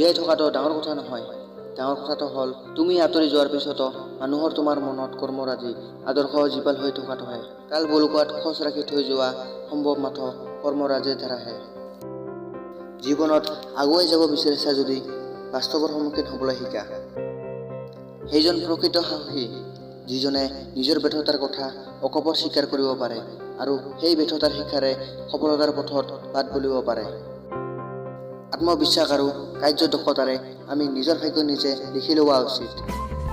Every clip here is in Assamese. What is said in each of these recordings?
জীয়াই থকাটো ডাঙৰ কথা নহয়। ডাঙৰ কথাটো হ'ল তুমি আঁতৰি যোৱাৰ পিছতো মানুহৰ তোমাৰ মনত কৰ্মৰাজি আদৰ্শ জীপাল হৈ থকাটোহে। কাল বলুকাত খোজ ৰাখি থৈ যোৱা সম্ভৱ মাথো কৰ্মৰাজিৰ ধাৰাহে। জীৱনত আগুৱাই যাব বিচাৰিছা যদি বাস্তৱৰ সন্মুখীন হ'বলৈ শিকা। সেইজন প্ৰকৃত সাহসী যিজনে নিজৰ ব্যৰ্থতাৰ কথা অকপট স্বীকাৰ কৰিব পাৰে আৰু সেই ব্যৰ্থতাৰ শিক্ষাৰে সফলতাৰ পথত বাট বুলিব পাৰে। আত্মবিশ্বাস আৰু কাৰ্যদক্ষতাৰে আমি নিজৰ ভাগ্য নিজে লিখি লোৱা উচিত।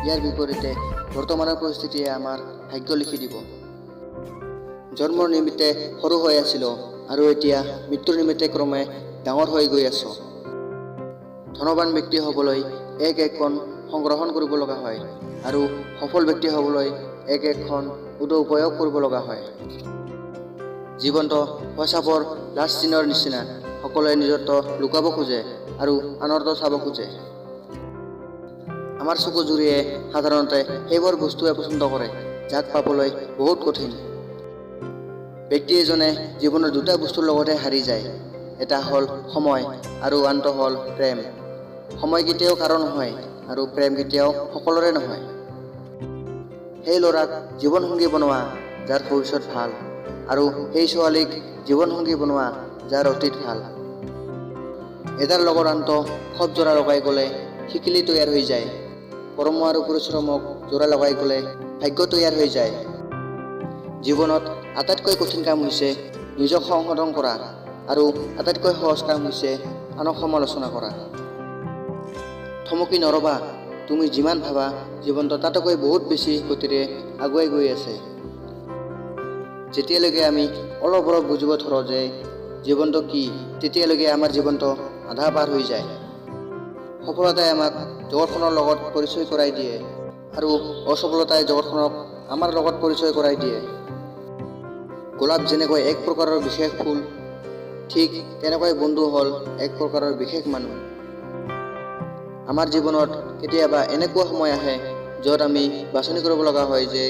ইয়াৰ বিপৰীতে বৰ্তমানৰ পৰিস্থিতিয়ে আমাৰ ভাগ্য লিখি দিব। জন্মৰ নিমিত্তে সৰু হৈ আছিলোঁ আৰু এতিয়া মৃত্যুৰ নিমিত্তে ক্ৰমে ডাঙৰ হৈ গৈ আছোঁ। ধনৱান ব্যক্তি হ'বলৈ একখন সংগ্ৰহণ কৰিব লগা হয় আৰু সফল ব্যক্তি হ'বলৈ একখন উপয়োগ কৰিব লগা হয়। জীৱনটো শৈশৱৰ লাষ্ট চিনৰ নিচিনা। সকলোৱে নিজৰটো লুকাব খোজে আৰু আনৰটো চাব খোজে। আমাৰ চকু জুৰিয়ে সাধাৰণতে সেইবোৰ বস্তুৱে পচন্দ কৰে যাক পাবলৈ বহুত কঠিন। ব্যক্তি এজনে জীৱনৰ দুটা বস্তুৰ লগতে হাৰি যায়। এটা হ'ল সময় আৰু আনটো হ'ল প্ৰেম। সময় কেতিয়াও কাৰো নহয় আৰু প্ৰেম কেতিয়াও সকলোৰে নহয়। সেই ল'ৰাক জীৱনসংগী বনোৱা যাৰ ভৱিষ্যত ভাল আৰু সেই ছোৱালীক জীৱনসংগী বনোৱা যাৰ অতীত ভাল। এটাৰ লগত আনটো খপ জোৰা লগাই গ'লে শিকিলি তৈয়াৰ হৈ যায়। কৰ্ম আৰু পৰিশ্ৰমক জোৰা লগাই গ'লে ভাগ্য তৈয়াৰ হৈ যায়। জীৱনত আটাইতকৈ কঠিন কাম হৈছে নিজক সংশোধন কৰা আৰু আটাইতকৈ সহজ কাম হৈছে আনক সমালোচনা কৰা। থমকি নৰবা। তুমি যিমান ভাবা জীৱনটো তাতকৈ বহুত বেছি গতিৰে আগুৱাই গৈ আছে। যেতিয়ালৈকে আমি অলপ অলপ বুজিব ধৰোঁ যে জীৱনটো কি, তেতিয়ালৈকে আমাৰ জীৱনটো আধা পাৰ হৈ যায়। সফলতাই আমাক জগতখনৰ লগত পৰিচয় কৰাই দিয়ে আৰু অসফলতাই জগতখনক আমাৰ লগত পৰিচয় কৰাই দিয়ে। গোলাপ যেনেকৈ এক প্ৰকাৰৰ বিশেষ ফুল, ঠিক তেনেকৈ বন্ধু হ'ল এক প্ৰকাৰৰ বিশেষ মানুহ। আমাৰ জীৱনত কেতিয়াবা এনেকুৱা সময় আহে য'ত আমি বাছনি কৰিব লগা হয় যে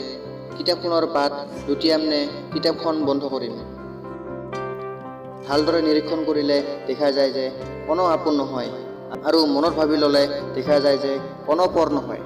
কিতাপখনৰ পাত লুটিয়াম নে কিতাপখন বন্ধ কৰিম। ভালদৰে নিৰীক্ষণ কৰিলে দেখা যায় যে কোনো আপোন নহয় আৰু মনত ভাবি ল'লে দেখা যায় যে কোনো পৰ নহয়।